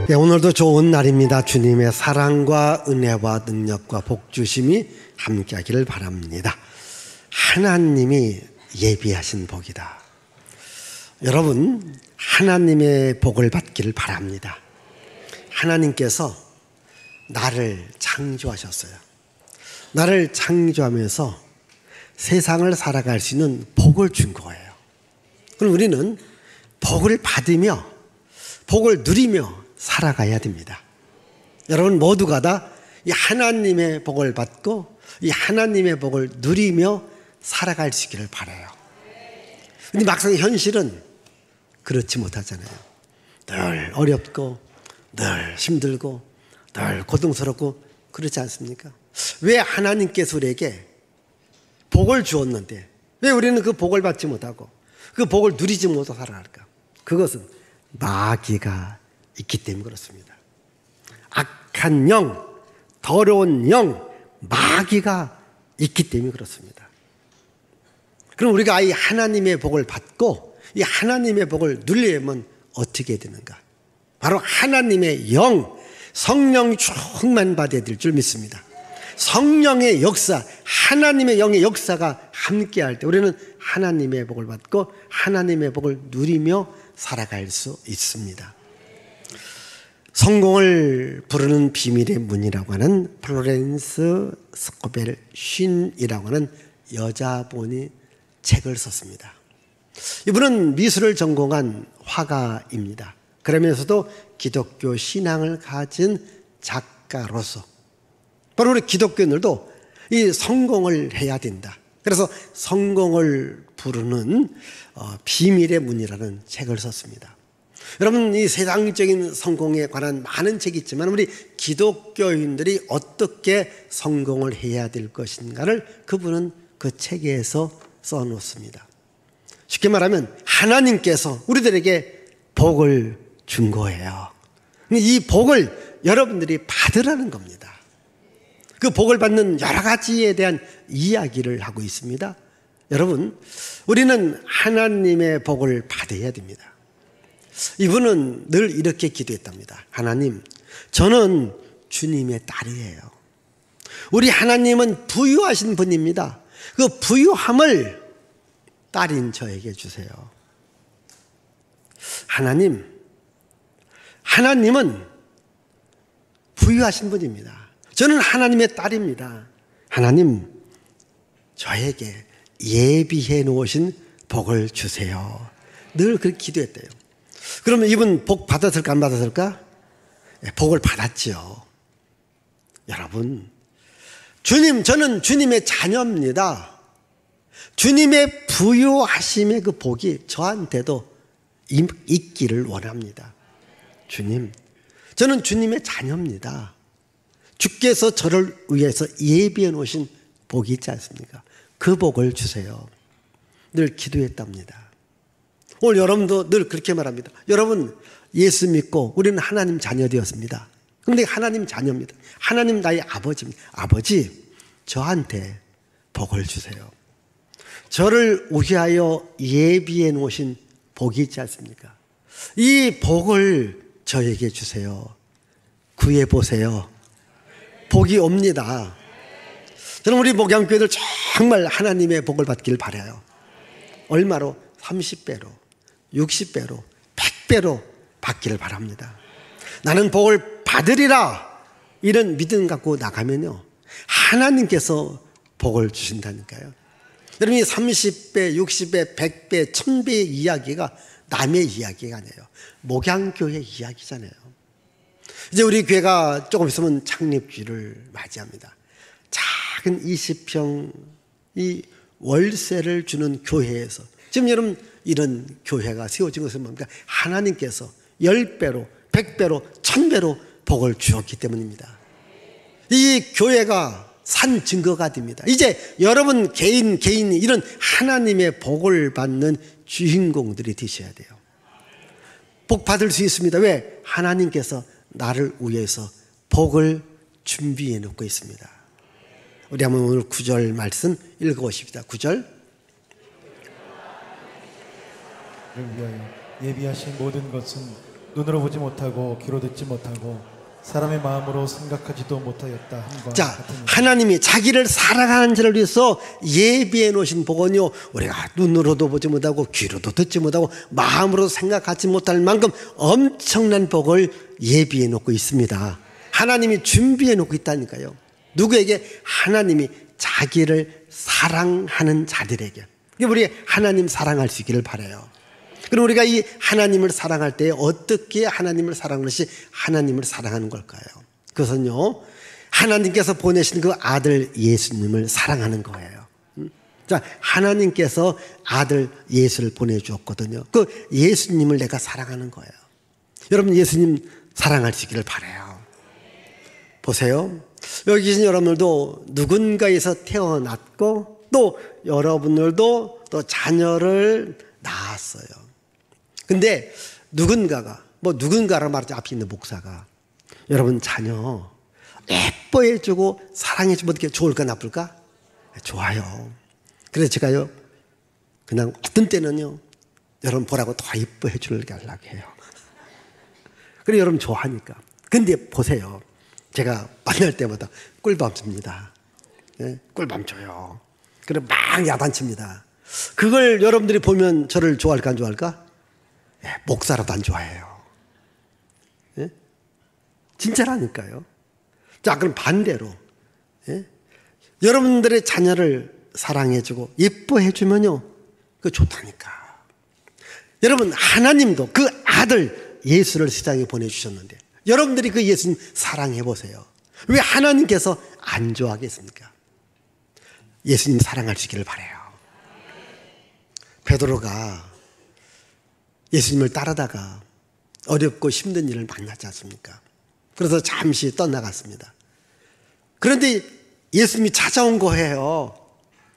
네, 오늘도 좋은 날입니다. 주님의 사랑과 은혜와 능력과 복주심이 함께하기를 바랍니다. 하나님이 예비하신 복이다. 여러분, 하나님의 복을 받기를 바랍니다. 하나님께서 나를 창조하셨어요. 나를 창조하면서 세상을 살아갈 수 있는 복을 준 거예요. 그럼 우리는 복을 받으며 복을 누리며 살아가야 됩니다. 여러분 모두가 다 이 하나님의 복을 받고 이 하나님의 복을 누리며 살아갈 수 있기를 바라요. 근데 막상 현실은 그렇지 못하잖아요. 늘 어렵고 늘 힘들고 늘 고통스럽고 그렇지 않습니까? 왜 하나님께서 우리에게 복을 주었는데 왜 우리는 그 복을 받지 못하고 그 복을 누리지 못하고 살아갈까? 그것은 마귀가 있기 때문에 그렇습니다. 악한 영, 더러운 영, 마귀가 있기 때문에 그렇습니다. 그럼 우리가 이 하나님의 복을 받고 이 하나님의 복을 누리려면 어떻게 되는가? 바로 하나님의 영, 성령 충만 받아야 될 줄 믿습니다. 성령의 역사, 하나님의 영의 역사가 함께할 때 우리는 하나님의 복을 받고 하나님의 복을 누리며 살아갈 수 있습니다. 성공을 부르는 비밀의 문이라고 하는 플로렌스 스코벨 쉰이라고 하는 여자분이 책을 썼습니다. 이분은 미술을 전공한 화가입니다. 그러면서도 기독교 신앙을 가진 작가로서 바로 우리 기독교인들도 이 성공을 해야 된다. 그래서 성공을 부르는 비밀의 문이라는 책을 썼습니다. 여러분, 이 세상적인 성공에 관한 많은 책이 있지만 우리 기독교인들이 어떻게 성공을 해야 될 것인가를 그분은 그 책에서 써놓습니다. 쉽게 말하면 하나님께서 우리들에게 복을 준 거예요. 이 복을 여러분들이 받으라는 겁니다. 그 복을 받는 여러 가지에 대한 이야기를 하고 있습니다. 여러분, 우리는 하나님의 복을 받아야 됩니다. 이분은 늘 이렇게 기도했답니다. 하나님, 저는 주님의 딸이에요. 우리 하나님은 부유하신 분입니다. 그 부유함을 딸인 저에게 주세요. 하나님은 부유하신 분입니다. 저는 하나님의 딸입니다. 하나님, 저에게 예비해 놓으신 복을 주세요. 늘 그렇게 기도했대요. 그러면 이분 복 받았을까 안 받았을까? 복을 받았죠. 여러분, 저는 주님의 자녀입니다. 주님의 부유하심의 그 복이 저한테도 있기를 원합니다. 주님, 저는 주님의 자녀입니다. 주께서 저를 위해서 예비해 놓으신 복이 있지 않습니까? 그 복을 주세요. 늘 기도했답니다. 오늘 여러분도 늘 그렇게 말합니다. 여러분, 예수 믿고 우리는 하나님 자녀 되었습니다. 그런데 하나님 자녀입니다. 하나님 나의 아버지입니다. 아버지, 저한테 복을 주세요. 저를 위하여 예비해 놓으신 복이 있지 않습니까? 이 복을 저에게 주세요. 구해보세요. 복이 옵니다. 저는 우리 목양교회들 정말 하나님의 복을 받기를 바라요. 얼마로? 30배로, 60배로, 100배로 받기를 바랍니다. 나는 복을 받으리라 이런 믿음 갖고 나가면요, 하나님께서 복을 주신다니까요. 여러분, 이 30배, 60배, 100배, 1000배의 이야기가 남의 이야기가 아니에요. 목양교회 이야기잖아요. 이제 우리 교회가 조금 있으면 창립주일을 맞이합니다. 작은 20평 이 월세를 주는 교회에서 지금 여러분 이런 교회가 세워진 것은 뭡니까? 하나님께서 10배로 100배로 1000배로 복을 주었기 때문입니다. 이 교회가 산 증거가 됩니다. 이제 여러분 개인이 이런 하나님의 복을 받는 주인공들이 되셔야 돼요. 복 받을 수 있습니다. 왜? 하나님께서 나를 위해서 복을 준비해 놓고 있습니다. 우리 한번 오늘 9절 말씀 읽어보십시다. 9절. 위하여 예비하신 모든 것은 눈으로 보지 못하고 귀로 듣지 못하고 사람의 마음으로 생각하지도 못하였다 함과 자, 같으니라. 하나님이 자기를 사랑하는 자를 위해서 예비해 놓으신 복은요, 우리가 눈으로도 보지 못하고 귀로도 듣지 못하고 마음으로 생각하지 못할 만큼 엄청난 복을 예비해 놓고 있습니다. 하나님이 준비해 놓고 있다니까요. 누구에게? 하나님이 자기를 사랑하는 자들에게. 우리 하나님 사랑할 수 있기를 바라요. 그럼 우리가 이 하나님을 사랑할 때 어떻게 하나님을 사랑하는 것이 하나님을 사랑하는 걸까요? 그것은요, 하나님께서 보내신 그 아들 예수님을 사랑하는 거예요. 자, 하나님께서 아들 예수를 보내주었거든요. 그 예수님을 내가 사랑하는 거예요. 여러분, 예수님 사랑할 수 있기를 바라요. 보세요. 여기 계신 여러분들도 누군가에서 태어났고 또 여러분들도 또 자녀를 낳았어요. 근데 누군가라 말하지, 앞에 있는 목사가 여러분 자녀 예뻐해주고 사랑해주면 어떻게 좋을까 나쁠까? 좋아요. 그래서 제가요, 그냥 어떤 때는요, 여러분 보라고 더 예뻐해주려고 해요. 그래 여러분 좋아하니까. 근데 보세요, 제가 만날 때마다 꿀밤 줍니다. 예? 꿀밤 줘요. 그래 막 야단칩니다. 그걸 여러분들이 보면 저를 좋아할까 안 좋아할까? 예, 목사라도 안 좋아해요. 예? 진짜라니까요. 자, 그럼 반대로, 예? 여러분들의 자녀를 사랑해주고 예뻐해주면요, 그거 좋다니까. 여러분, 하나님도 그 아들 예수를 세상에 보내주셨는데 여러분들이 그 예수님 사랑해보세요. 왜 하나님께서 안 좋아하겠습니까? 예수님 사랑할 수 있기를 바라요. 베드로가 예수님을 따르다가 어렵고 힘든 일을 만나지 않습니까? 그래서 잠시 떠나갔습니다. 그런데 예수님이 찾아온 거예요.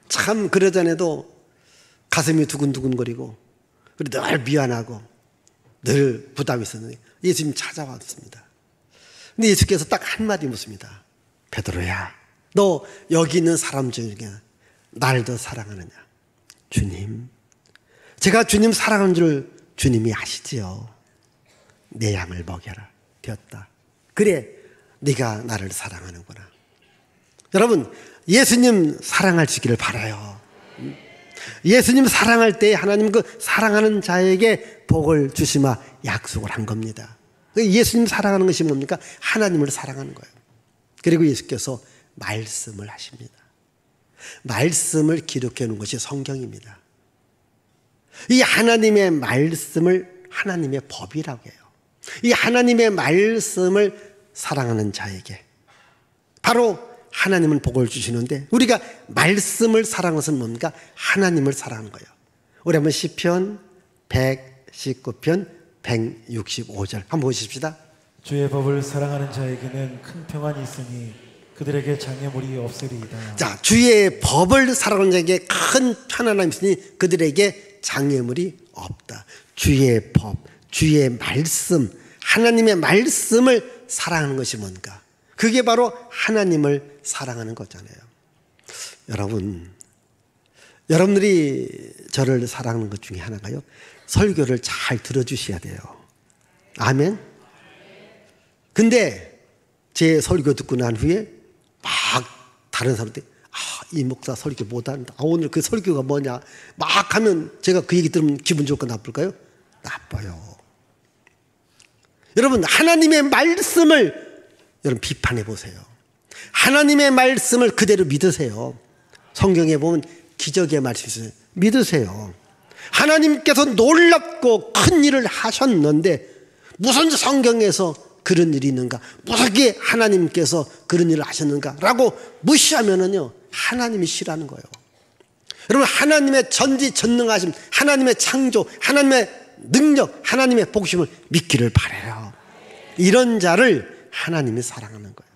참 그러자네도 가슴이 두근두근거리고 늘 미안하고 늘 부담이 있었는데 예수님 찾아왔습니다. 근데 예수께서 딱 한마디 묻습니다. 베드로야, 너 여기 있는 사람 중에 날 더 사랑하느냐? 주님, 제가 주님 사랑하는 줄 주님이 아시지요. 내 양을 먹여라 되었다. 그래, 네가 나를 사랑하는구나. 여러분, 예수님 사랑할 수 있기를 바라요. 예수님 사랑할 때 하나님 그 사랑하는 자에게 복을 주시마 약속을 한 겁니다. 예수님 사랑하는 것이 뭡니까? 하나님을 사랑하는 거예요. 그리고 예수께서 말씀을 하십니다. 말씀을 기록해 놓은 것이 성경입니다. 이 하나님의 말씀을 하나님의 법이라고 해요. 이 하나님의 말씀을 사랑하는 자에게 바로 하나님은 복을 주시는데, 우리가 말씀을 사랑하는 것은 뭡니까? 하나님을 사랑하는 거예요. 우리 한번 시편 119편 165절 한번 보십시다. 주의 법을 사랑하는 자에게는 큰 평안이 있으니 그들에게 장애물이 없으리이다. 자, 주의 법을 사랑하는 자에게 큰 편안함이 있으니 그들에게 장애물이 없다. 주의 법, 주의 말씀, 하나님의 말씀을 사랑하는 것이 뭔가? 그게 바로 하나님을 사랑하는 거잖아요. 여러분들이 저를 사랑하는 것 중에 하나가요, 설교를 잘 들어주셔야 돼요. 아멘. 근데 제 설교 듣고 난 후에 막 다른 사람들이 이 목사 설교 못한다. 오늘 그 설교가 뭐냐 막 하면 제가 그 얘기 들으면 기분 좋을까 나쁠까요? 나빠요. 여러분, 하나님의 말씀을 여러분 비판해 보세요. 하나님의 말씀을 그대로 믿으세요. 성경에 보면 기적의 말씀이 있어요. 믿으세요. 하나님께서 놀랍고 큰 일을 하셨는데 무슨 성경에서 그런 일이 있는가? 어떻게 하나님께서 그런 일을 하셨는가? 라고 무시하면은요, 하나님이 싫어하는 거예요. 여러분, 하나님의 전지전능하심, 하나님의 창조, 하나님의 능력, 하나님의 복심을 믿기를 바라요. 이런 자를 하나님이 사랑하는 거예요.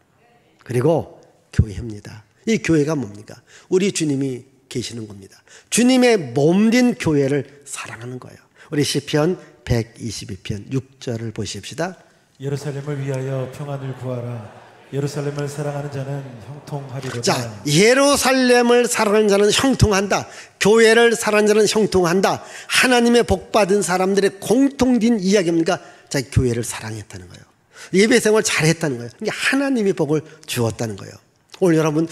그리고 교회입니다. 이 교회가 뭡니까? 우리 주님이 계시는 겁니다. 주님의 몸된 교회를 사랑하는 거예요. 우리 시편 122편 6절을 보십시다. 예루살렘을 위하여 평안을 구하라. 예루살렘을 사랑하는 자는 형통하리로다. 자, 예루살렘을 사랑하는 자는 형통한다. 교회를 사랑하는 자는 형통한다. 하나님의 복받은 사람들의 공통된 이야기입니까? 자기 교회를 사랑했다는 거예요. 예배 생활 잘했다는 거예요. 그러니까 하나님이 복을 주었다는 거예요. 오늘 여러분,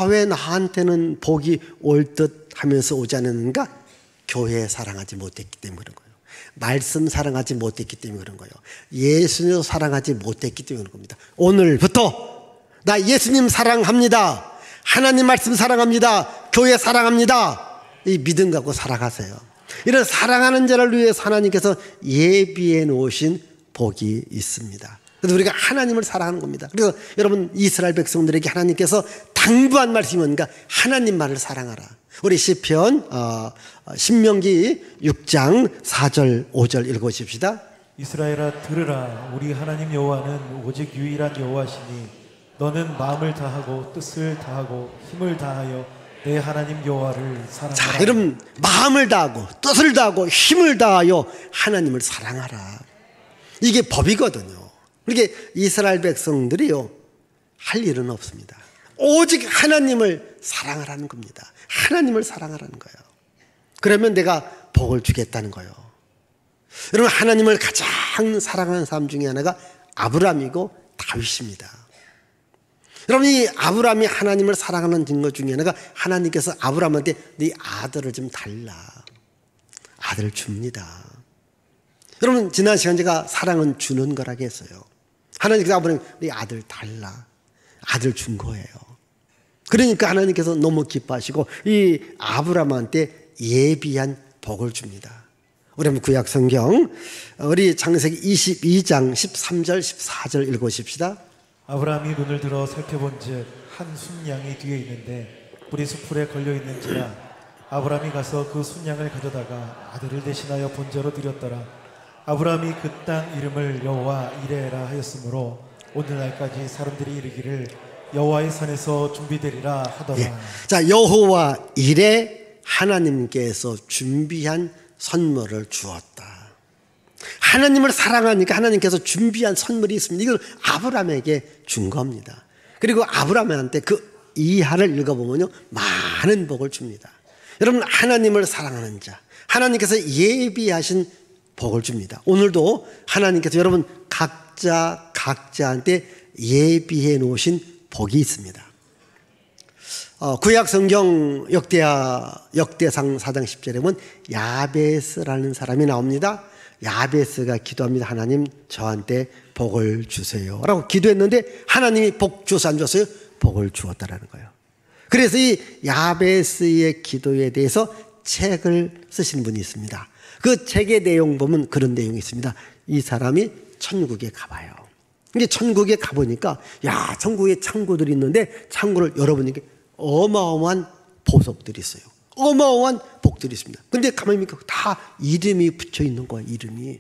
왜 나한테는 복이 올 듯 하면서 오지 않았는가? 교회 사랑하지 못했기 때문에 그런 거예요. 말씀 사랑하지 못했기 때문에 그런 거예요. 예수님 사랑하지 못했기 때문에 그런 겁니다. 오늘부터 나 예수님 사랑합니다. 하나님 말씀 사랑합니다. 교회 사랑합니다. 이 믿음 갖고 살아가세요. 이런 사랑하는 자를 위해서 하나님께서 예비해 놓으신 복이 있습니다. 그래서 우리가 하나님을 사랑하는 겁니다. 그래서 여러분, 이스라엘 백성들에게 하나님께서 당부한 말씀이 뭔가? 하나님만을 사랑하라. 우리 시편 신명기 6장 4절 5절 읽어보십시다. 이스라엘아 들으라. 우리 하나님 여호와는 오직 유일한 여호와시니 너는 마음을 다하고 뜻을 다하고 힘을 다하여 내 하나님 여호와를 사랑하라. 자, 여러분, 마음을 다하고 뜻을 다하고 힘을 다하여 하나님을 사랑하라. 이게 법이거든요. 그러니까 이스라엘 백성들이요, 할 일은 없습니다. 오직 하나님을 사랑하라는 겁니다. 하나님을 사랑하라는 거예요. 그러면 내가 복을 주겠다는 거예요. 여러분, 하나님을 가장 사랑하는 사람 중에 하나가 아브라함이고 다윗입니다. 여러분, 이 아브라함이 하나님을 사랑하는 증거 중에 하나가 하나님께서 아브라함한테 네 아들을 좀 달라. 아들을 줍니다. 여러분, 지난 시간 제가 사랑은 주는 거라고 했어요. 하나님께서 아브라함 네 아들 달라. 아들 준 거예요. 그러니까 하나님께서 너무 기뻐하시고 이 아브라함한테 예비한 복을 줍니다. 우리 한번 구약 성경 우리 창세기 22장 13절 14절 읽어보십시다. 아브라함이 눈을 들어 살펴본즉 한 순양이 뒤에 있는데 뿔이 수풀에 걸려있는지라 아브라함이 가서 그 순양을 가져다가 아들을 대신하여 본제로 드렸더라. 아브라함이 그 땅 이름을 여호와 이레라 하였으므로 오늘날까지 사람들이 이르기를 여호와의 산에서 준비되리라 하더라. 예. 자, 여호와 이레, 하나님께서 준비한 선물을 주었다. 하나님을 사랑하니까 하나님께서 준비한 선물이 있습니다. 이걸 아브라함에게 준 겁니다. 그리고 아브라함한테 그 이하를 읽어보면요, 많은 복을 줍니다. 여러분, 하나님을 사랑하는 자, 하나님께서 예비하신 복을 줍니다. 오늘도 하나님께서 여러분 각자한테 예비해 놓으신 복이 있습니다. 구약 성경 역대상 4장 10절에 보면 야베스라는 사람이 나옵니다. 야베스가 기도합니다. 하나님, 저한테 복을 주세요 라고 기도했는데 하나님이 복 주었어요, 안 주었어요? 복을 주었다라는 거예요. 그래서 이 야베스의 기도에 대해서 책을 쓰신 분이 있습니다. 그 책의 내용 보면 그런 내용이 있습니다. 이 사람이 천국에 가봐요. 근데 천국에 가보니까 천국에 창고들이 있는데 창고를 열어보니까 어마어마한 보석들이 있어요. 어마어마한 복들이 있습니다. 근데 가만히 보니까 다 이름이 붙여 있는 거예요. 이름이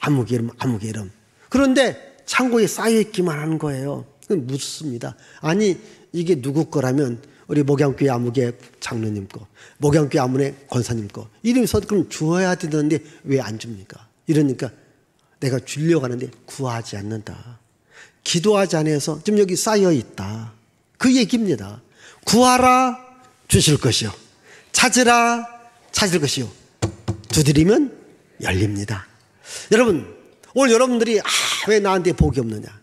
아무개 이름 아무개 이름. 그런데 창고에 쌓여있기만 하는 거예요. 묻습니다. 아니, 이게 누구 거라면 우리 목양교회 아무개 장로님 거, 목양교회 아무개 권사님 거 이름이 써 그럼 주어야 되는데 왜 안 줍니까? 이러니까 내가 주려고 하는데 구하지 않는다. 기도하지 않아서 지금 여기 쌓여있다. 그 얘기입니다. 구하라 주실 것이요, 찾으라 찾을 것이요, 두드리면 열립니다. 여러분, 오늘 여러분들이 왜 나한테 복이 없느냐?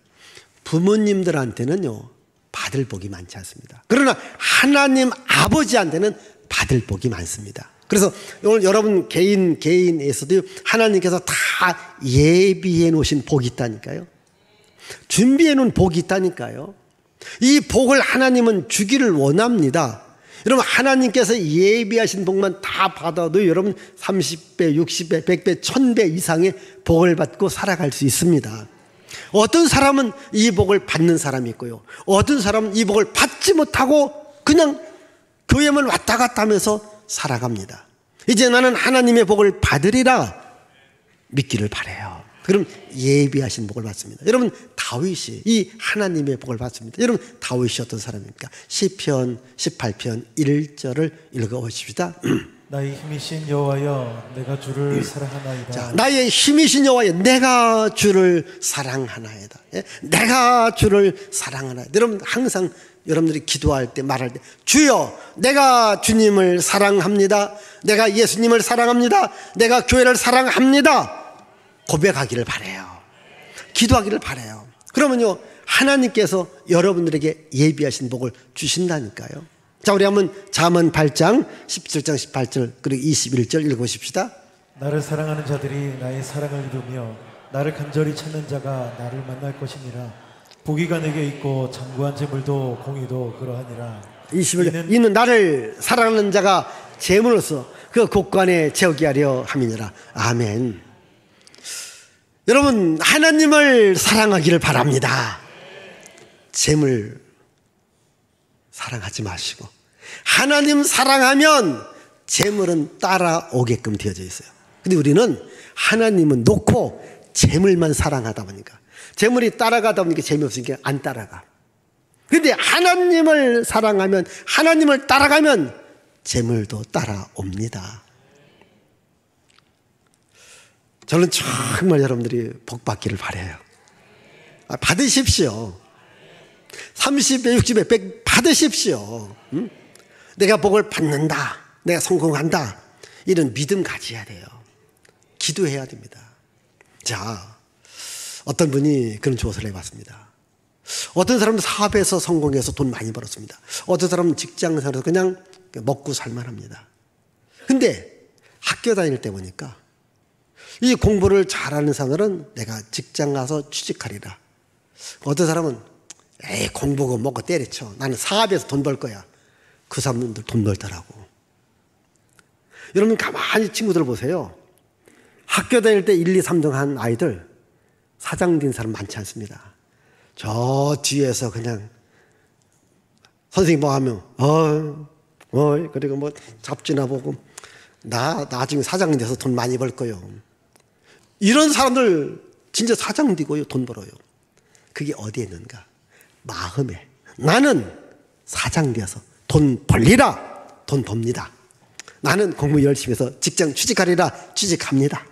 부모님들한테는요 받을 복이 많지 않습니다. 그러나 하나님 아버지한테는 받을 복이 많습니다. 그래서 오늘 여러분 개인에서도 하나님께서 다 예비해 놓으신 복이 있다니까요. 준비해 놓은 복이 있다니까요. 이 복을 하나님은 주기를 원합니다. 여러분, 하나님께서 예비하신 복만 다 받아도 여러분 30배, 60배, 100배, 1000배 이상의 복을 받고 살아갈 수 있습니다. 어떤 사람은 이 복을 받는 사람이 있고요, 어떤 사람은 이 복을 받지 못하고 그냥 교회만 왔다 갔다 하면서 살아갑니다. 이제 나는 하나님의 복을 받으리라 믿기를 바라요. 그럼 예비하신 복을 받습니다. 여러분, 다윗이 이 하나님의 복을 받습니다. 여러분, 다윗이 어떤 사람입니까? 시편 18편 1절을 읽어보십시다. 나의 힘이신 여호와여, 내가 주를 사랑하나이다. 자, 나의 힘이신 여호와여, 내가 주를 사랑하나이다. 예? 내가 주를 사랑하나이다. 여러분, 항상 여러분들이 기도할 때 말할 때 주여, 내가 주님을 사랑합니다. 내가 예수님을 사랑합니다. 내가 교회를 사랑합니다. 고백하기를 바라요. 기도하기를 바라요. 그러면요, 하나님께서 여러분들에게 예비하신 복을 주신다니까요. 자, 우리 한번 잠언 8장 17장 18절 그리고 21절 읽어보십시다. 나를 사랑하는 자들이 나의 사랑을 이루며 나를 간절히 찾는 자가 나를 만날 것이니라. 부귀가 내게 있고 장구한 재물도 공의도 그러하니라. 21절 이는 나를 사랑하는 자가 재물로서 그 곳간에 채우게 하려 함이니라. 아멘. 여러분, 하나님을 사랑하기를 바랍니다. 재물 사랑하지 마시고, 하나님 사랑하면 재물은 따라오게끔 되어져 있어요. 근데 우리는 하나님은 놓고 재물만 사랑하다 보니까, 재물이 따라가다 보니까 재미없으니까 안 따라가. 근데 하나님을 사랑하면, 하나님을 따라가면 재물도 따라옵니다. 저는 정말 여러분들이 복 받기를 바라요. 받으십시오. 30배, 60배, 100 받으십시오. 응? 내가 복을 받는다, 내가 성공한다, 이런 믿음 가져야 돼요. 기도해야 됩니다. 자, 어떤 분이 그런 조사를 해봤습니다. 어떤 사람은 사업에서 성공해서 돈 많이 벌었습니다. 어떤 사람은 직장생활에서 그냥 먹고 살만합니다. 근데 학교 다닐 때 보니까 이 공부를 잘하는 사람들은 내가 직장 가서 취직하리라. 어떤 사람은 에이, 공부고 뭐고 때려쳐, 나는 사업에서 돈 벌 거야. 그 사람들 돈 벌더라고. 여러분 가만히 친구들 보세요. 학교 다닐 때 1, 2, 3등 한 아이들 사장 된 사람 많지 않습니다. 저 뒤에서 그냥 선생님 뭐 하면 그리고 뭐 잡지나 보고 나 나중에 사장 돼서 돈 많이 벌 거요. 이런 사람들 진짜 사장 되고요, 돈 벌어요. 그게 어디에 있는가? 마음에. 나는 사장 되어서 돈 벌리라, 돈 법니다. 나는 공부 열심히 해서 직장 취직하리라, 취직합니다.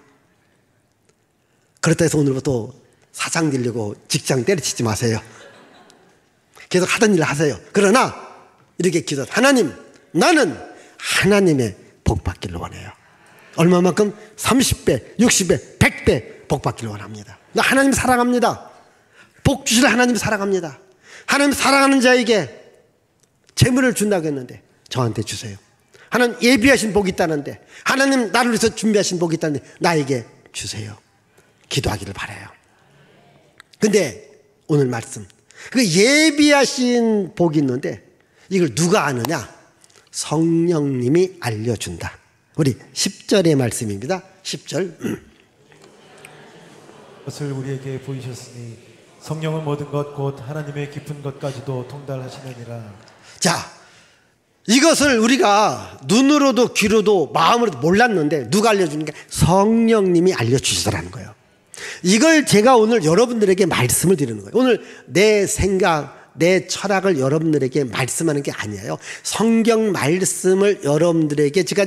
그렇다 해서 오늘부터 사장 되려고 직장 때려치지 마세요. 계속 하던 일을 하세요. 그러나 이렇게 기도, 하나님, 나는 하나님의 복 받기를 원해요. 얼마만큼? 30배, 60배, 100배 복 받기를 원합니다. 나 하나님 사랑합니다. 복 주실 하나님 사랑합니다. 하나님 사랑하는 자에게 재물을 준다고 했는데 저한테 주세요. 하나님 예비하신 복이 있다는데, 하나님 나를 위해서 준비하신 복이 있다는데 나에게 주세요. 기도하기를 바라요. 근데 오늘 말씀, 그 예비하신 복이 있는데 이걸 누가 아느냐? 성령님이 알려준다. 우리 10절의 말씀입니다. 10절. 것을 우리에게 보이셨으니 성령은 모든 것 곧 하나님의 깊은 것까지도 통달하시느니라. 자, 이것을 우리가 눈으로도 귀로도 마음으로도 몰랐는데 누가 알려주는 게? 성령님이 알려주시더라는 거예요. 이걸 제가 오늘 여러분들에게 말씀을 드리는 거예요. 오늘 내 생각, 내 철학을 여러분들에게 말씀하는 게 아니에요. 성경 말씀을 여러분들에게 제가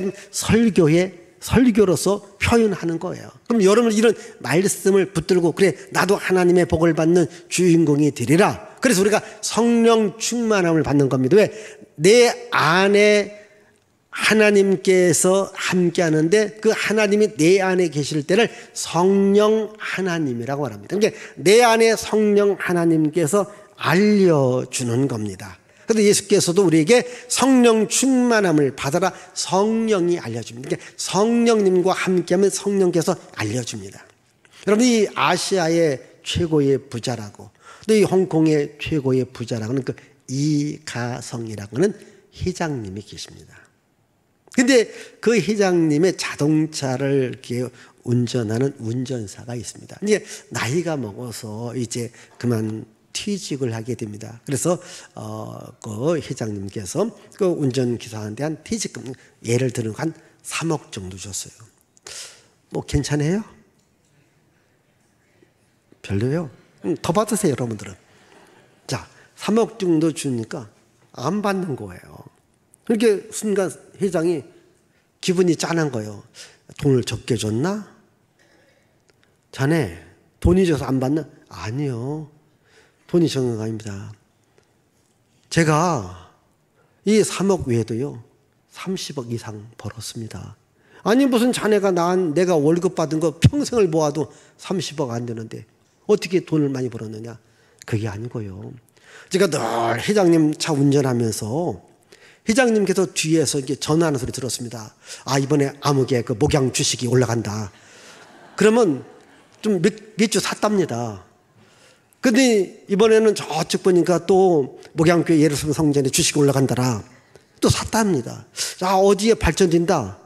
설교로서 표현하는 거예요. 그럼 여러분 이런 말씀을 붙들고, 그래 나도 하나님의 복을 받는 주인공이 되리라. 그래서 우리가 성령 충만함을 받는 겁니다. 왜? 내 안에 하나님께서 함께 하는데 그 하나님이 내 안에 계실 때를 성령 하나님이라고 말합니다. 그러니까 내 안에 성령 하나님께서 알려주는 겁니다. 그런데 예수께서도 우리에게 성령 충만함을 받아라, 성령이 알려줍니다. 그러니까 성령님과 함께하면 성령께서 알려줍니다. 여러분, 이 아시아의 최고의 부자라고, 또 이 홍콩의 최고의 부자라고는 그 이가성이라고 하는 회장님이 계십니다. 근데 그 회장님의 자동차를 이렇게 운전하는 운전사가 있습니다. 이제 나이가 먹어서 이제 그만 퇴직을 하게 됩니다. 그래서 그 회장님께서 그 운전기사한테 한 퇴직금, 예를 들어 한 3억 정도 줬어요. 뭐 괜찮아요? 별로요? 더 받으세요, 여러분들은. 자, 3억 정도 주니까 안 받는 거예요. 그렇게 순간 회장이 기분이 짠한 거예요. 돈을 적게 줬나? 자네 돈이 줘서 안 받나? 아니요, 돈이 적은 거 아닙니다. 제가 이 3억 외에도요 30억 이상 벌었습니다. 아니 무슨 자네가 내가 월급 받은 거 평생을 모아도 30억 안 되는데 어떻게 돈을 많이 벌었느냐? 그게 아니고요. 제가 늘 회장님 차 운전하면서 회장님께서 뒤에서 이렇게 전화하는 소리 들었습니다. 아, 이번에 아무개 그 목양 주식이 올라간다. 그러면 좀 몇 주 샀답니다. 근데 이번에는 저쪽 보니까 또 목양교회 예루살렘 성전에 주식이 올라간다라. 또 샀답니다. 자, 어디에 발전된다.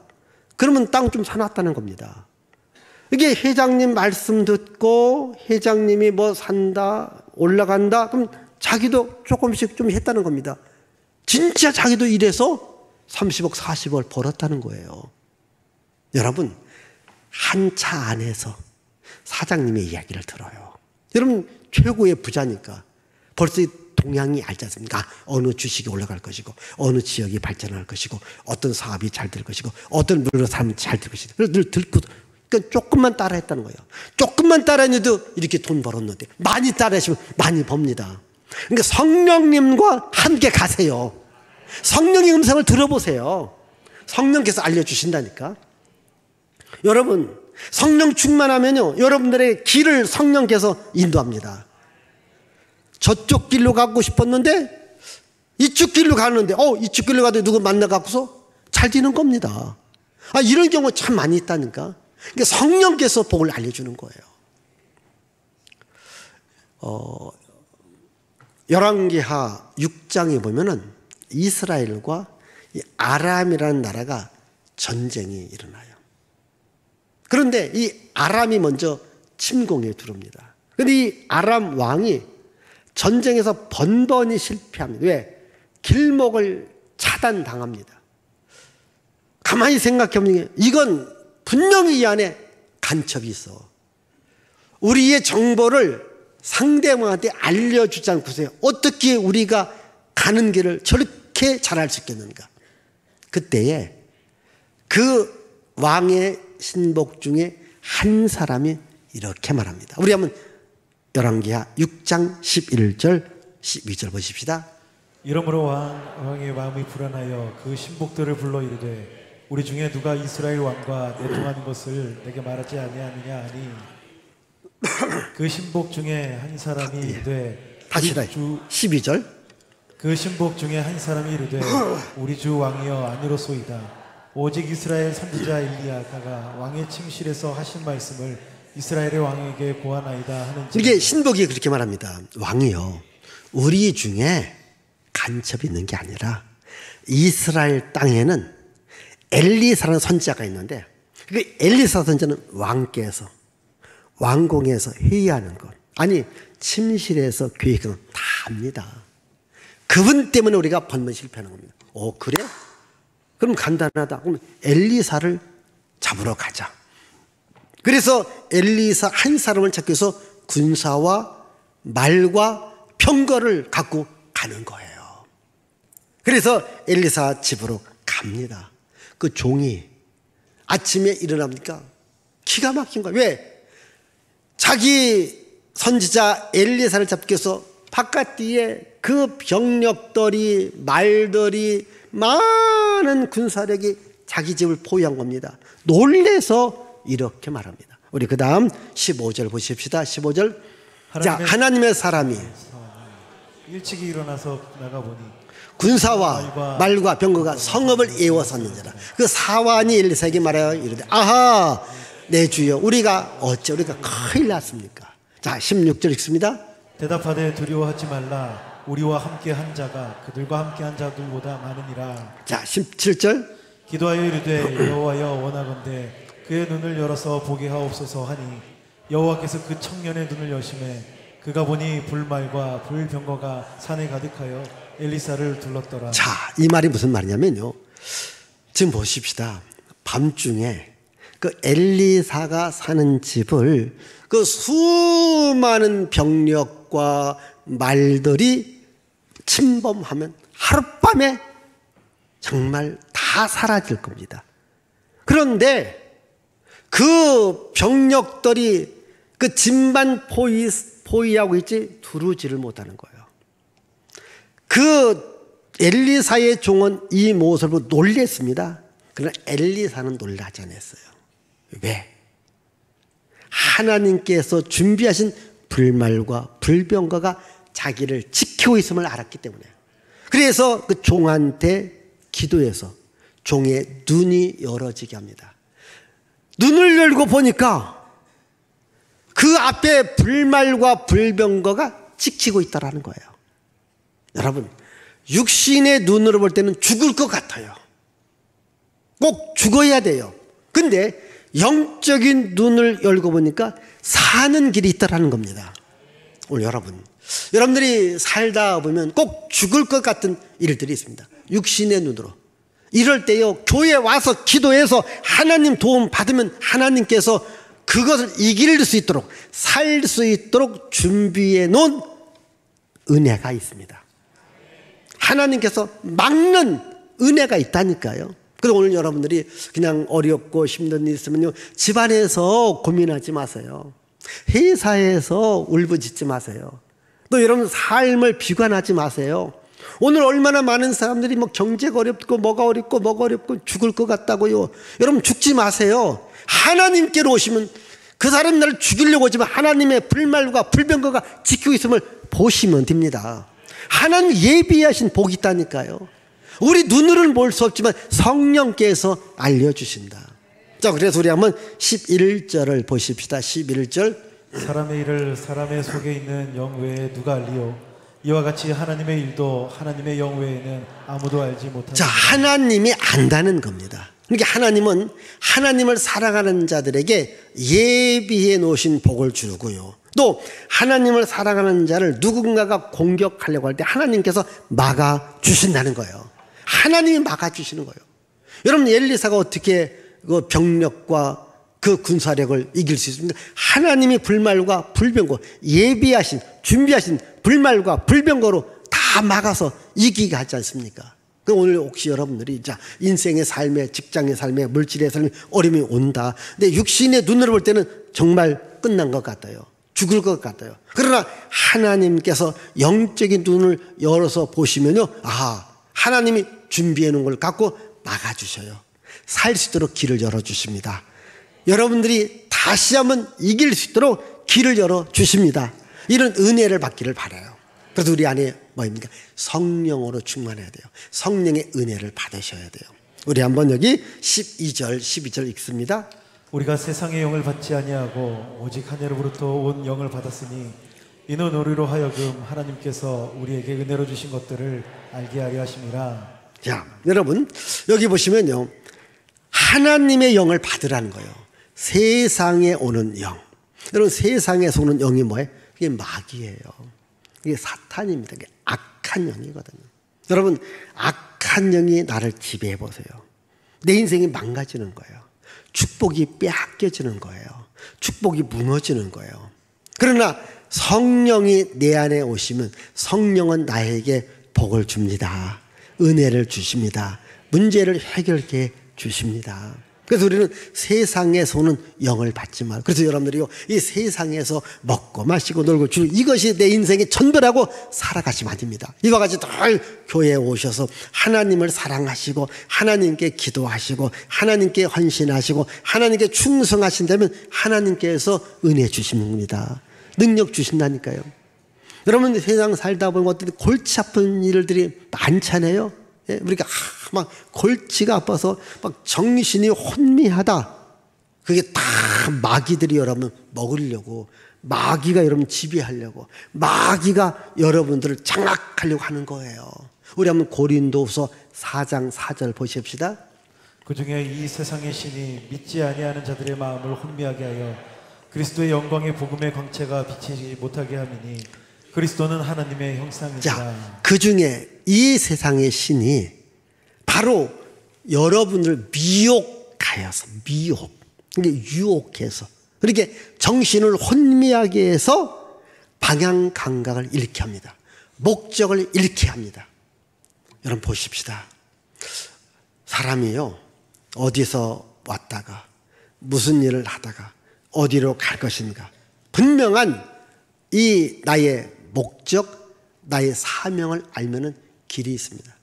그러면 땅 좀 사놨다는 겁니다. 이게 회장님 말씀 듣고 회장님이 뭐 산다, 올라간다. 그럼 자기도 조금씩 좀 했다는 겁니다. 진짜 자기도 일해서 30억, 40억을 벌었다는 거예요. 여러분, 한 차 안에서 사장님의 이야기를 들어요. 여러분, 최고의 부자니까 벌써 동향이 알지 않습니까? 어느 주식이 올라갈 것이고, 어느 지역이 발전할 것이고, 어떤 사업이 잘 될 것이고, 어떤 물론 사람이 잘 될 것이고. 그래서 늘 듣고, 그러니까 조금만 따라 했다는 거예요. 조금만 따라 했는데도 이렇게 돈 벌었는데, 많이 따라 하시면 많이 법니다. 그러니까 성령님과 함께 가세요. 성령의 음성을 들어보세요. 성령께서 알려주신다니까. 여러분, 성령 충만하면요, 여러분들의 길을 성령께서 인도합니다. 저쪽 길로 가고 싶었는데 이쪽 길로 가는데 이쪽 길로 가도 누구 만나갖고서 잘 되는 겁니다. 아, 이런 경우 참 많이 있다니까. 그러니까 성령께서 복을 알려주는 거예요. 열왕기하 6장에 보면은 이스라엘과 이 아람이라는 나라가 전쟁이 일어나요. 그런데 이 아람이 먼저 침공에 들어옵니다. 그런데 이 아람 왕이 전쟁에서 번번이 실패합니다. 왜? 길목을 차단당합니다. 가만히 생각해보는 게 이건 분명히 이 안에 간첩이 있어. 우리의 정보를 상대방한테 알려주지 않고서요, 어떻게 우리가 가는 길을 저렇게 잘 알 수 있겠는가? 그때에 그 왕의 신복 중에 한 사람이 이렇게 말합니다. 우리 한번 열왕기하 6장 11절 12절 보십시다. 이러므로 왕의 마음이 불안하여 그 신복들을 불러 이르되 우리 중에 누가 이스라엘 왕과 내통하는 것을 내게 말하지 아니하느냐 하니 그 신복 중에 한 사람이 이르되 다시 12절. 그 신복 중에 한 사람이 이르되 우리 주 왕이여 아니로소이다. 오직 이스라엘 선지자 엘리야가 왕의 침실에서 하신 말씀을 이스라엘의 왕에게 고하나이다 하는지. 이게 신복이 그렇게 말합니다. 왕이요, 우리 중에 간첩이 있는 게 아니라 이스라엘 땅에는 엘리사라는 선지자가 있는데, 그 엘리사 선지자는 왕께서 왕궁에서 회의하는 것, 아니 침실에서 계획은 다 합니다. 그분 때문에 우리가 번번 실패하는 겁니다. 그래? 그럼 간단하다. 그럼 엘리사를 잡으러 가자. 그래서 엘리사 한 사람을 찾기 위해서 군사와 말과 병거를 갖고 가는 거예요. 그래서 엘리사 집으로 갑니다. 그 종이 아침에 일어납니까? 기가 막힌 거예요. 왜? 자기 선지자 엘리사를 잡기 위해서 바깥뒤에 그 병력들이, 말들이, 많은 군사력이 자기 집을 포위한 겁니다. 놀래서 이렇게 말합니다. 우리 그 다음 15절 보십시다. 15절. 자, 하나님의 사람이 일찍이 일어나서 나가보니 군사와 말과 병거가 성읍을 에워쌌는지라. 그 사환이 엘리사에게 말하여 이르되 아하, 내 주여, 우리가 큰일 났습니까? 자, 16절 읽습니다. 대답하되 두려워하지 말라. 우리와 함께 한 자가 그들과 함께 한 자들보다 많으니라. 자, 17절. 기도하여 이르되 여호와여 원하건대 그의 눈을 열어서 보게 하옵소서 하니 여호와께서 그 청년의 눈을 여심해 그가 보니 불말과 불병거가 산에 가득하여 엘리사를 둘렀더라. 자, 이 말이 무슨 말이냐면요, 지금 보십시다. 밤중에 그 엘리사가 사는 집을 그 수많은 병력과 말들이 침범하면 하룻밤에 정말 다 사라질 겁니다. 그런데 그 병력들이 그 집만 포위하고 있지 두루지를 못하는 거예요. 그 엘리사의 종은 이 모습으로 놀랬습니다. 그러나 엘리사는 놀라지 않았어요. 왜? 하나님께서 준비하신 불말과 불병거가 자기를 지키고 있음을 알았기 때문에, 그래서 그 종한테 기도해서 종의 눈이 열어지게 합니다. 눈을 열고 보니까 그 앞에 불말과 불병거가 지키고 있다라는 거예요. 여러분, 육신의 눈으로 볼 때는 죽을 것 같아요. 꼭 죽어야 돼요. 근데 영적인 눈을 열고 보니까 사는 길이 있다라는 겁니다. 오늘 여러분들이 살다 보면 꼭 죽을 것 같은 일들이 있습니다. 육신의 눈으로. 이럴 때요, 교회 와서 기도해서 하나님 도움 받으면 하나님께서 그것을 이길 수 있도록, 살 수 있도록 준비해 놓은 은혜가 있습니다. 하나님께서 막는 은혜가 있다니까요. 그래서 오늘 여러분들이 그냥 어렵고 힘든 일 있으면요, 집안에서 고민하지 마세요. 회사에서 울부짖지 마세요. 또 여러분 삶을 비관하지 마세요. 오늘 얼마나 많은 사람들이 뭐 경제가 어렵고 뭐가 어렵고 죽을 것 같다고요. 여러분 죽지 마세요. 하나님께로 오시면 그 사람이 나를 죽이려고 하지만 하나님의 불말과 불병거가 지키고 있음을 보시면 됩니다. 하나님 예비하신 복이 있다니까요. 우리 눈으로는 볼 수 없지만 성령께서 알려주신다. 자, 그래서 우리 한번 11절을 보십시다. 11절. 사람의 일을 사람의 속에 있는 영 외에 누가 알리요? 이와 같이 하나님의 일도 하나님의 영 외에는 아무도 알지 못하는. 자, 하나님이 안다는 겁니다. 그러니까 하나님은 하나님을 사랑하는 자들에게 예비해 놓으신 복을 주고요, 또 하나님을 사랑하는 자를 누군가가 공격하려고 할 때 하나님께서 막아주신다는 거예요. 하나님이 막아주시는 거예요. 여러분, 엘리사가 어떻게 그 병력과 그 군사력을 이길 수 있습니까? 하나님이 불말과 불병거, 예비하신, 준비하신 불말과 불병거로 다 막아서 이기게 하지 않습니까? 그럼 오늘 혹시 여러분들이 자, 인생의 삶에, 직장의 삶에, 물질의 삶에 어려움이 온다. 근데 육신의 눈으로 볼 때는 정말 끝난 것 같아요. 죽을 것 같아요. 그러나 하나님께서 영적인 눈을 열어서 보시면요, 아, 하나님이 준비해 놓은 걸 갖고 막아주셔요. 살 수 있도록 길을 열어주십니다. 여러분들이 다시 한번 이길 수 있도록 길을 열어주십니다. 이런 은혜를 받기를 바라요. 그래서 우리 안에 뭐입니까? 성령으로 충만해야 돼요. 성령의 은혜를 받으셔야 돼요. 우리 한번 여기 12절 12절 읽습니다. 우리가 세상의 영을 받지 아니하고 오직 하늘로부터 온 영을 받았으니 이는 우리로 하여금 하나님께서 우리에게 은혜로 주신 것들을 알게 하려 하심이라. 자, 여러분 여기 보시면요, 하나님의 영을 받으라는 거예요. 세상에 오는 영. 여러분, 세상에서 오는 영이 뭐예요? 이게 마귀예요. 이게 사탄입니다. 이게 악한 영이거든요. 여러분, 악한 영이 나를 지배해 보세요. 내 인생이 망가지는 거예요. 축복이 빼앗겨지는 거예요. 축복이 무너지는 거예요. 그러나 성령이 내 안에 오시면 성령은 나에게 복을 줍니다. 은혜를 주십니다. 문제를 해결해 주십니다. 그래서 우리는 세상에서 오는 영을 받지 말고, 그래서 여러분들이요, 이 세상에서 먹고 마시고 놀고 주는 이것이 내 인생의 전부라고 살아가시면 안 됩니다. 이와 같이 늘 교회에 오셔서 하나님을 사랑하시고 하나님께 기도하시고 하나님께 헌신하시고 하나님께 충성하신다면 하나님께서 은혜 주십니다. 능력 주신다니까요. 여러분, 세상 살다 보면 어떤 골치 아픈 일들이 많잖아요. 예, 우리가 막 골치가 아파서 막 정신이 혼미하다. 그게 다 마귀들이 여러분 먹으려고, 마귀가 여러분 지배하려고, 마귀가 여러분들을 장악하려고 하는 거예요. 우리 한번 고린도후서 4장 4절 보십시다. 그중에 이 세상의 신이 믿지 아니하는 자들의 마음을 혼미하게 하여 그리스도의 영광의 복음의 광채가 비치지 못하게 함이니 그리스도는 하나님의 형상이니라. 자, 그중에 이 세상의 신이 바로 여러분을 미혹하여서, 미혹, 유혹해서, 그렇게 정신을 혼미하게 해서 방향 감각을 잃게 합니다. 목적을 잃게 합니다. 여러분 보십시다. 사람이요, 어디서 왔다가 무슨 일을 하다가 어디로 갈 것인가, 분명한 이 나의 목적, 나의 사명을 알면은 길이 있습니다.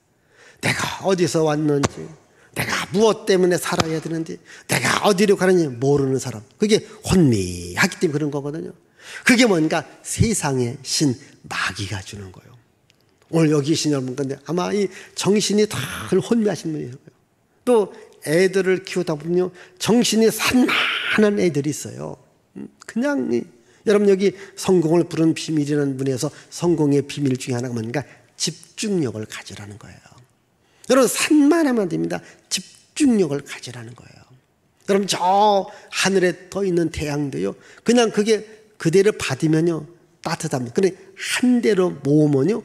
내가 어디서 왔는지, 내가 무엇 때문에 살아야 되는지, 내가 어디로 가는지 모르는 사람, 그게 혼미하기 때문에 그런 거거든요. 그게 뭔가 세상의 신 마귀가 주는 거예요. 오늘 여기 계신 여러분 건데 아마 이 정신이 다 혼미하신 분이에요. 또 애들을 키우다 보면 정신이 산만한 애들이 있어요. 그냥 여러분 여기 성공을 부른 비밀이라는 분에서 성공의 비밀 중에 하나가 뭔가 집중력을 가지라는 거예요. 여러분 산만하면 안 됩니다. 집중력을 가지라는 거예요. 여러분 저 하늘에 떠 있는 태양도요. 그냥 그게 그대로 받으면요 따뜻합니다. 근데 한 대로 모으면요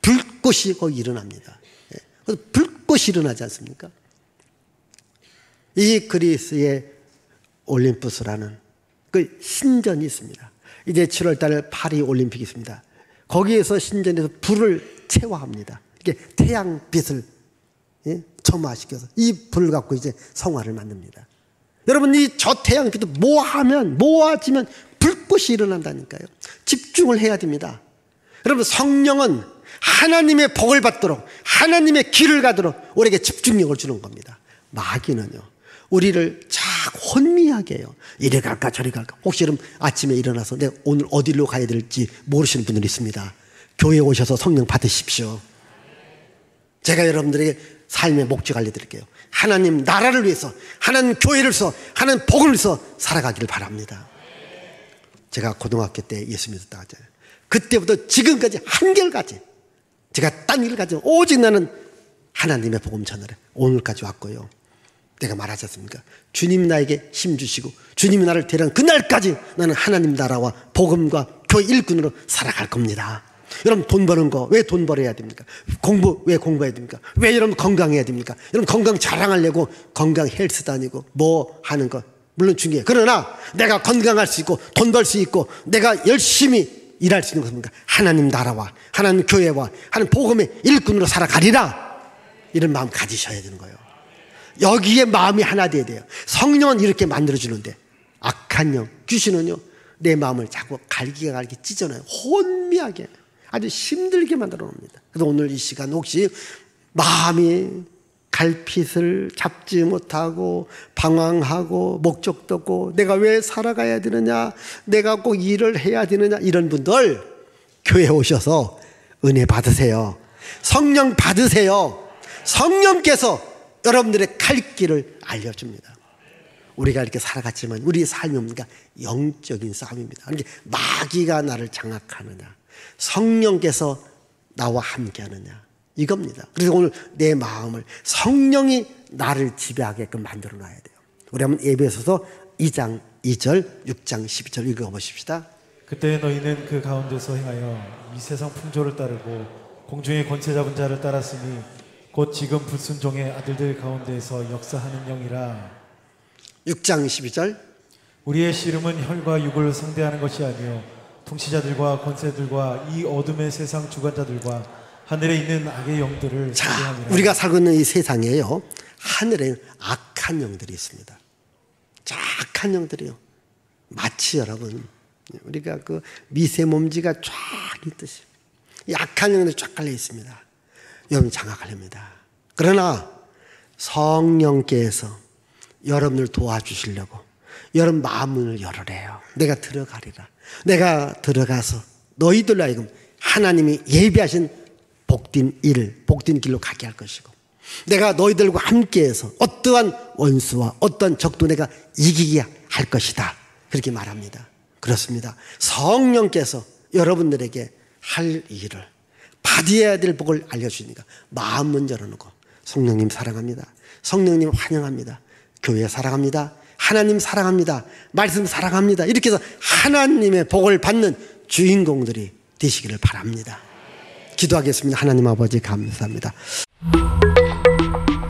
불꽃이 거기 일어납니다. 그래서 불꽃이 일어나지 않습니까? 이 그리스의 올림푸스라는 그 신전이 있습니다. 이제 7월달 파리 올림픽이 있습니다. 거기에서 신전에서 불을 체화합니다. 이게 태양빛을 점화시켜서 이 불을 갖고 이제 성화를 만듭니다. 여러분 이 저 태양빛도 모아지면 불꽃이 일어난다니까요. 집중을 해야 됩니다. 여러분 성령은 하나님의 복을 받도록 하나님의 길을 가도록 우리에게 집중력을 주는 겁니다. 마귀는요 우리를 자꾸 혼미하게 해요. 이리 갈까 저리 갈까. 혹시 여러분 아침에 일어나서 내가 오늘 어디로 가야 될지 모르시는 분들이 있습니다. 교회에 오셔서 성령 받으십시오. 제가 여러분들에게 삶의 목적 알려드릴게요. 하나님 나라를 위해서 하나님 교회를 위해서 하나님 복을 위해서 살아가기를 바랍니다. 제가 고등학교 때 예수 믿었다 하잖아요. 그때부터 지금까지 한결까지 제가 딴 일을 가지고 오직 나는 하나님의 복음 전하래 오늘까지 왔고요. 내가 말하지 않습니까? 주님 나에게 힘 주시고 주님이 나를 데려간 그날까지 나는 하나님 나라와 복음과 교회 일꾼으로 살아갈 겁니다. 여러분 돈 버는 거 왜 돈 벌어야 됩니까? 공부 왜 공부해야 됩니까? 왜 여러분 건강해야 됩니까? 여러분 건강 자랑하려고 건강 헬스 다니고 뭐 하는 거 물론 중요해요. 그러나 내가 건강할 수 있고 돈 벌 수 있고 내가 열심히 일할 수 있는 것은 뭔가 하나님 나라와 하나님 교회와 하나님 복음의 일꾼으로 살아가리라 이런 마음 가지셔야 되는 거예요. 여기에 마음이 하나 돼야 돼요. 성령은 이렇게 만들어주는데 악한 영 귀신은요 내 마음을 자꾸 갈기가 찢어놔요. 혼미하게 아주 힘들게 만들어 놓습니다. 그래서 오늘 이 시간 혹시 마음이 갈핏을 잡지 못하고 방황하고 목적도 없고 내가 왜 살아가야 되느냐 내가 꼭 일을 해야 되느냐 이런 분들 교회에 오셔서 은혜 받으세요. 성령 받으세요. 성령께서 여러분들의 갈 길을 알려줍니다. 우리가 이렇게 살아갔지만 우리의 삶이 뭡니까? 영적인 싸움입니다. 그러니까 마귀가 나를 장악하느냐 성령께서 나와 함께 하느냐 이겁니다. 그래서 오늘 내 마음을 성령이 나를 지배하게끔 만들어 놔야 돼요. 우리 한번 에베소서 2장 2절 6장 12절 읽어보십시다. 그때 너희는 그 가운데서 행하여 이 세상 풍조를 따르고 공중의 권세 잡은 자를 따랐으니 곧 지금 불순종의 아들들 가운데에서 역사하는 영이라. 6장 12절 우리의 씨름은 혈과 육을 상대하는 것이 아니요 통치자들과 권세들과 이 어둠의 세상 주관자들과 하늘에 있는 악의 영들을 상대함이라. 우리가 살고 있는 이 세상에요 하늘에 악한 영들이 있습니다. 악한 영들이요 마치 여러분 우리가 그 미세먼지가 쫙 있듯이 이 악한 영들이 쫙 깔려 있습니다. 여러분 장악하렵니다. 그러나 성령께서 여러분을 도와주시려고 여러분 마음문을 열으래요. 내가 들어가리라. 내가 들어가서 너희들로 하여금 하나님이 예비하신 복된 일, 복된 길로 가게 할 것이고 내가 너희들과 함께해서 어떠한 원수와 어떠한 적도 내가 이기게 할 것이다. 그렇게 말합니다. 그렇습니다. 성령께서 여러분들에게 할 일을 받아야 될 복을 알려주시니까 마음문 열어놓고 성령님 사랑합니다. 성령님 환영합니다. 교회 사랑합니다. 하나님 사랑합니다. 말씀 사랑합니다. 이렇게 해서 하나님의 복을 받는 주인공들이 되시기를 바랍니다. 기도하겠습니다. 하나님 아버지 감사합니다.